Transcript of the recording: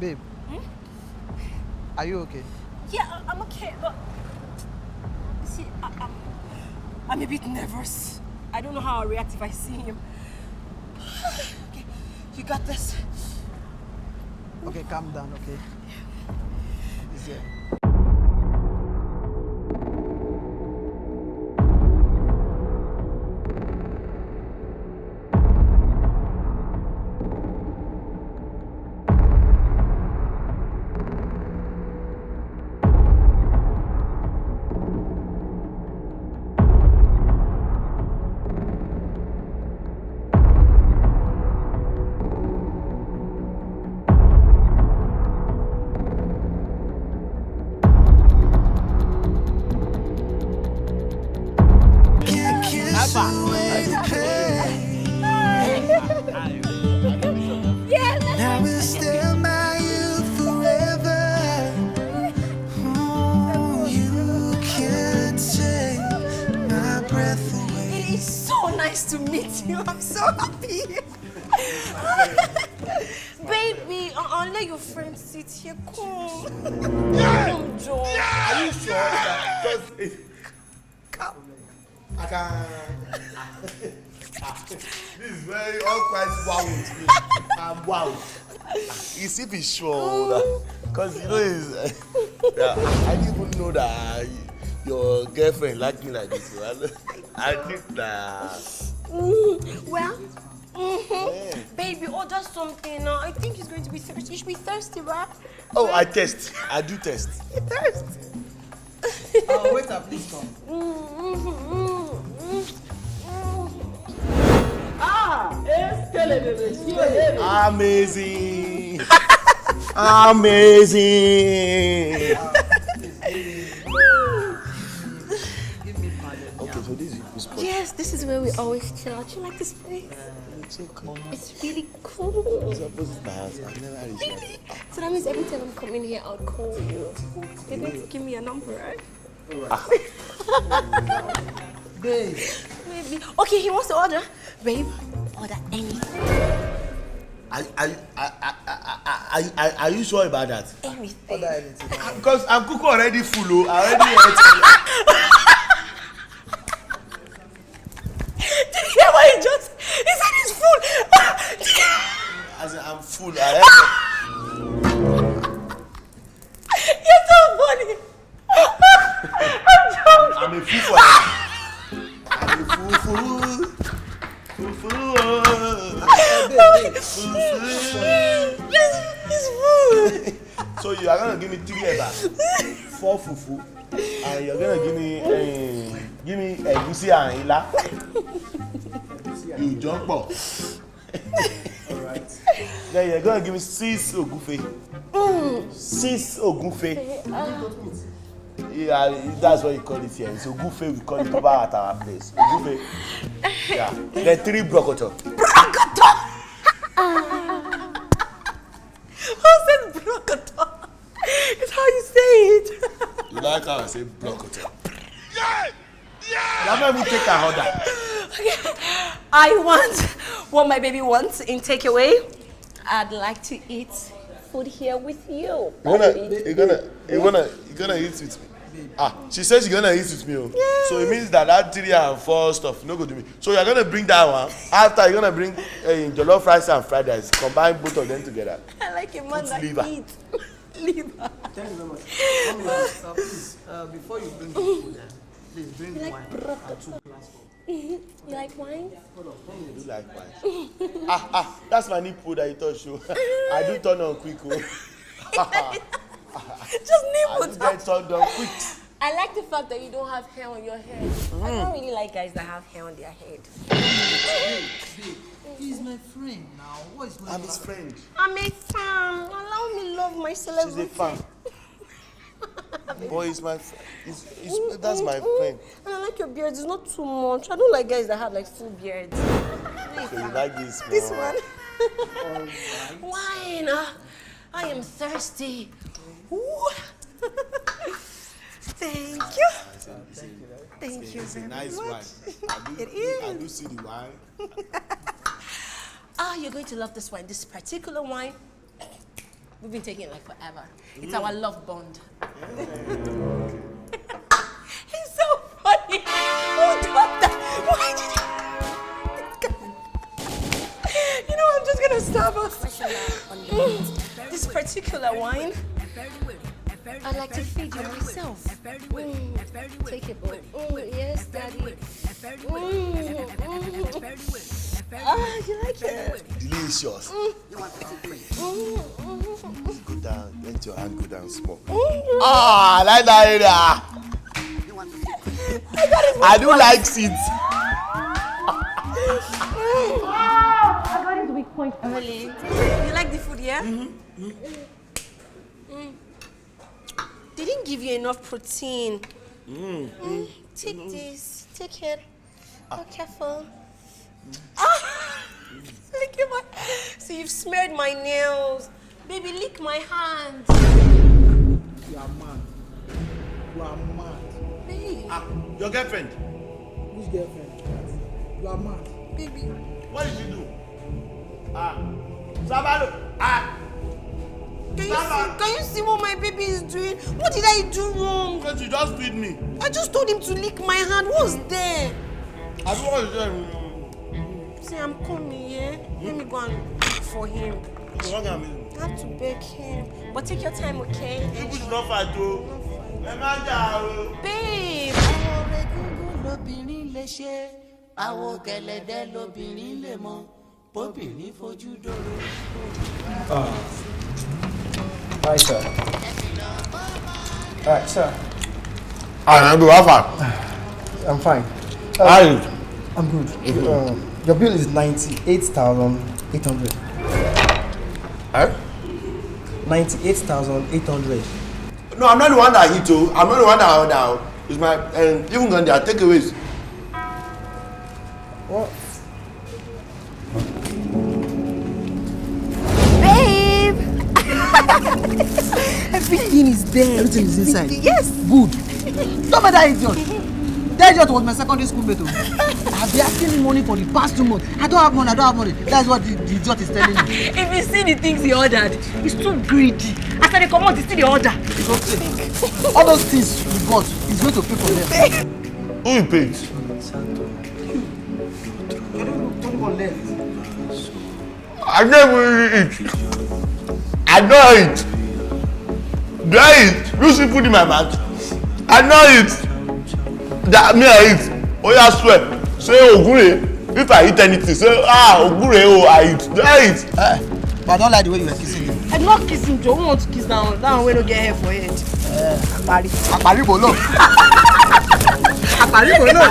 Babe, are you okay? Yeah, I'm okay, but see, I'm a bit nervous. I don't know how I'll react if I see him. Okay, you got this. Okay, calm down, okay? He's here. To meet you, I'm so happy. Baby, I'll let your friend sit here. Come. Come, Joe. Are you sure that come. I can. This is very quite wow with me. I'm wow. You see, be sure because you know I didn't even know that your girlfriend liked me like this. I think that. Well, baby, order something. I think he's going to be thirsty. You should be thirsty, right? Oh, I test. I do test. You thirsty? Waiter, please come. Amazing. Amazing. So this is your spot. Yes, this is where we always chill. Do you like this place? It's so cool. It's really cool. It's opposite my house. I've never had it. Really? So that means every time I'm coming here, I'll call you. You're going to give me a number, right? Babe. Maybe. Okay, he wants to order. Babe, order anything. Are you sure about that? Anything. Order anything. Because I'm cooking already full. I already ate. He said he's full. As I'm full. You're so funny. I'm a fool for that. I'm a fool. He's full. So you are gonna give me 3 eba, 4 fufu, and you're gonna give me egusi and ila. You jump up. Alright. Then you're gonna give me 6 ogunfe. 6 ogunfe. Yeah, that's what you call it here. It's ogunfe, we call it over at our place. Ogunfe. Yeah. Then 3 brokoto. Brokoto! Who said brokoto? It's how you say it. You like how I say brokoto? Yeah! Yeah! Let me take a order. Okay. I want what my baby wants in takeaway. I'd like to eat food here with you. You're gonna eat with me. She says you're gonna eat with me. Yeah. So it means that 3 and 4 stuff no go to me. So you're gonna bring that one. After you're gonna bring jollof rice and fried rice. Combine both of them together. I like a man that eats. Liver. Thank you very much. Please, before you bring the food, please bring the wine and 2 glasses. You like wine? Hold on. You do like wine. That's my nipple that you touch. I do turn on quick. Just nipple. I do get turned on quick. I like the fact that you don't have hair on your head. I don't really like guys that have hair on their head. Babe, he's my friend now. What is going on? I'm his friend. I'm a fan. Allow me love my celebrity. She's a fan. Boy, he's my friend. That's my friend. And I like your beard. It's not too much. I don't like guys that have like full beards. So you like this one? This one. Wine. I am thirsty. Thank you. Thank you It's a very nice much. wine. It is. I do see the wine. You're going to love this wine. This particular wine We've been taking like forever. It's our love bond. He's so funny. Who dropped that? Why did you know, I'm just gonna stop us. This particular wine, I like to feed you myself. Take it, boy. Yes, Daddy. You like it? Delicious. Go down. Let your hand go down small. I like that area. I do like seeds. I got his weak point early. You like the food, yeah? They didn't give you enough protein. Take this. Take it. Be careful. Lick my. So you've smeared my nails. Baby, lick my hands. You are mad. You are mad. Baby. Your girlfriend? Which girlfriend? You are mad. Baby. What did you do? Sabalo. Can you see what my baby is doing? What did I do wrong? Because you just feed me. I just told him to lick my hand. What's there? I don't want to See, I'm coming, yeah? Let me go and look for him. I have to beg him. But take your time, okay? People should not fight, though. Babe! Hi, sir. Alright, sir. I'm fine. I'm good. Your bill is 98,800. 98,800. No, I'm not the one that eat, oh. I'm not the one that order. It's my even when they are takeaways. What? Babe! Everything is there. Everything is inside? Yes! Good. Stop that idiot. That idiot was my secondary school mate. I've been asking him money for the past 2 months. I don't have money. That's what the idiot is telling me. If you see the things he ordered, he's too greedy. After they come out, he still the order. It's okay. All those things you bought, he's going to pay for them. Who you paid? Anyone left? I never eat. I don't eat. Do I eat? You see food in my mouth. I don't eat. That me I eat. Oh yeah, swear. Say Ogure. If I eat anything, say Ogure. Oh, I eat. Do I eat? But I don't like the way you were kissing him. I'm not kissing Joe. Who wants to kiss that one? That one will not get hair for it. Apari bolo. Apari bolo.